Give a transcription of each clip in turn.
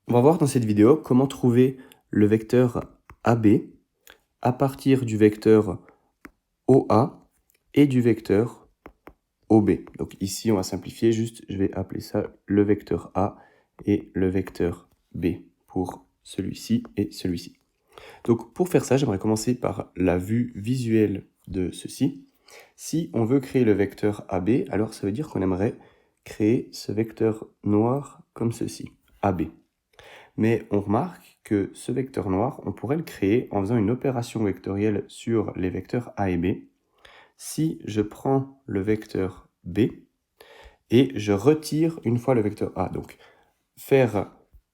On va voir dans cette vidéo comment trouver le vecteur AB à partir du vecteur OA et du vecteur OB. Donc ici, on va simplifier, juste je vais appeler ça le vecteur A et le vecteur B pour celui-ci et celui-ci. Donc pour faire ça, j'aimerais commencer par la vue visuelle de ceci. Si on veut créer le vecteur AB, alors ça veut dire qu'on aimerait créer ce vecteur noir comme ceci, AB. Mais on remarque que ce vecteur noir, on pourrait le créer en faisant une opération vectorielle sur les vecteurs A et B. Si je prends le vecteur B et je retire une fois le vecteur A, donc faire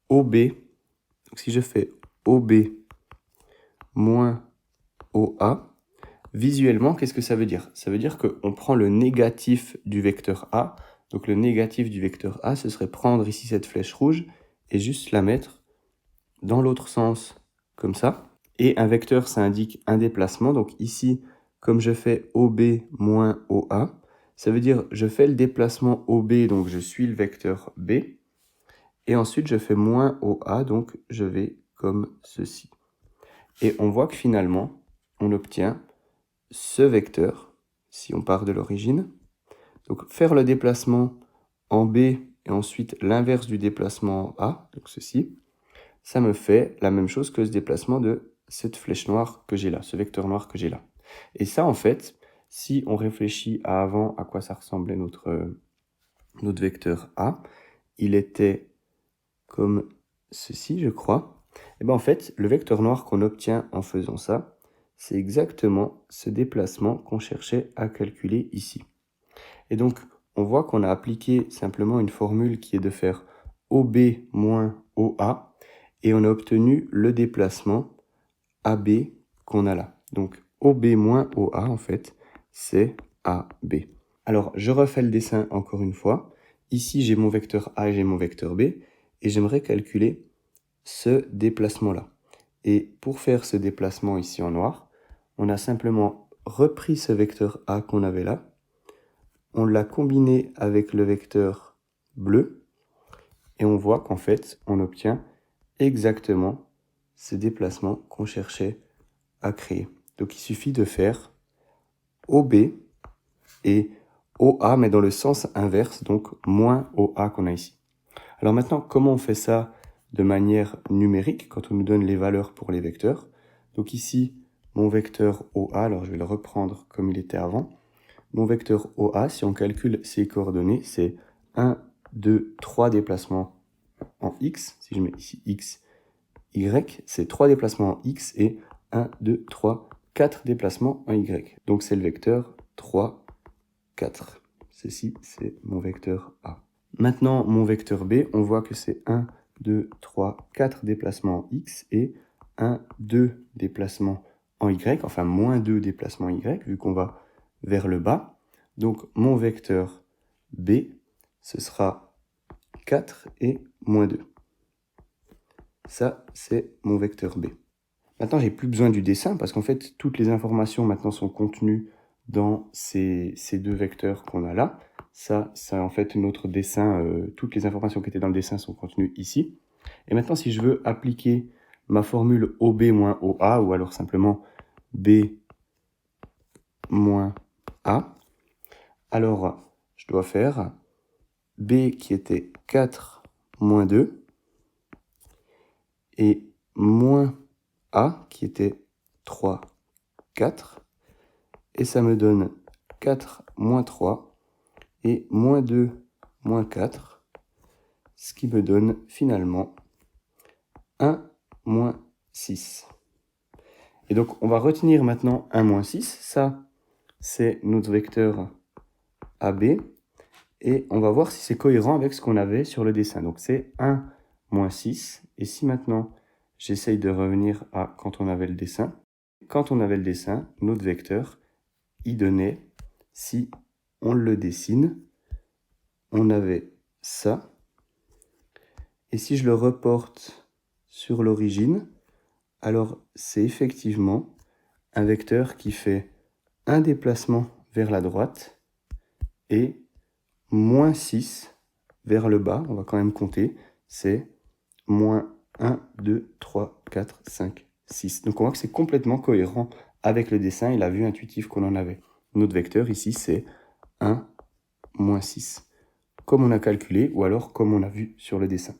OB, donc si je fais OB moins OA, visuellement, qu'est-ce que ça veut dire? Ça veut dire qu'on prend le négatif du vecteur A, donc le négatif du vecteur A, ce serait prendre ici cette flèche rouge et juste la mettre dans l'autre sens, comme ça. Et un vecteur, ça indique un déplacement. Donc ici, comme je fais OB moins OA, ça veut dire je fais le déplacement OB, donc je suis le vecteur B. Et ensuite, je fais moins OA, donc je vais comme ceci. Et on voit que finalement, on obtient ce vecteur, si on part de l'origine. Donc faire le déplacement en B et ensuite l'inverse du déplacement en A, donc ceci, ça me fait la même chose que ce déplacement de cette flèche noire que j'ai là, ce vecteur noir que j'ai là. Et ça, en fait, si on réfléchit à avant à quoi ça ressemblait notre vecteur A, il était comme ceci, je crois. Et bien en fait, le vecteur noir qu'on obtient en faisant ça, c'est exactement ce déplacement qu'on cherchait à calculer ici. Et donc, on voit qu'on a appliqué simplement une formule qui est de faire OB moins OA, et on a obtenu le déplacement AB qu'on a là. Donc, OB moins OA, en fait, c'est AB. Alors, je refais le dessin encore une fois. Ici, j'ai mon vecteur A et j'ai mon vecteur B, et j'aimerais calculer ce déplacement-là. Et pour faire ce déplacement ici en noir, on a simplement repris ce vecteur A qu'on avait là, on l'a combiné avec le vecteur bleu, et on voit qu'en fait, on obtient exactement ce déplacement qu'on cherchait à créer. Donc il suffit de faire OB et OA, mais dans le sens inverse, donc moins OA qu'on a ici. Alors maintenant, comment on fait ça de manière numérique, quand on nous donne les valeurs pour les vecteurs? Donc ici, mon vecteur OA, alors je vais le reprendre comme il était avant. Mon vecteur OA, si on calcule ses coordonnées, c'est 1, 2, 3 déplacements en X. Si je mets ici X, Y, c'est 3 déplacements en X et 1, 2, 3, 4 déplacements en Y. Donc c'est le vecteur 3, 4. Ceci, c'est mon vecteur A. Maintenant, mon vecteur B, on voit que c'est 1, 2, 3, 4 déplacements en X et 1, 2 déplacements en Y, enfin moins 2 déplacements en Y, vu qu'on va vers le bas. Donc mon vecteur B, ce sera 4 et moins 2. Ça, c'est mon vecteur B. Maintenant, j'ai plus besoin du dessin parce qu'en fait, toutes les informations maintenant sont contenues dans ces deux vecteurs qu'on a là. Ça, c'est en fait notre dessin. Toutes les informations qui étaient dans le dessin sont contenues ici. Et maintenant, si je veux appliquer ma formule OB moins OA, ou alors simplement B moins A, alors je dois faire B qui était 4 moins 2 et moins A qui était 3, 4. Et ça me donne 4 moins 3 et moins 2 moins 4, ce qui me donne finalement 1 moins 6. Et donc on va retenir maintenant 1 moins 6, ça c'est notre vecteur AB, et on va voir si c'est cohérent avec ce qu'on avait sur le dessin. Donc c'est 1 moins 6, et si maintenant j'essaye de revenir à quand on avait le dessin, notre vecteur, il donnait, si on le dessine, on avait ça, et si je le reporte sur l'origine, alors c'est effectivement un vecteur qui fait un déplacement vers la droite et moins 6 vers le bas, on va quand même compter, c'est moins 1, 2, 3, 4, 5, 6. Donc on voit que c'est complètement cohérent avec le dessin et la vue intuitive qu'on en avait. Notre vecteur ici, c'est 1, moins 6, comme on a calculé ou alors comme on a vu sur le dessin.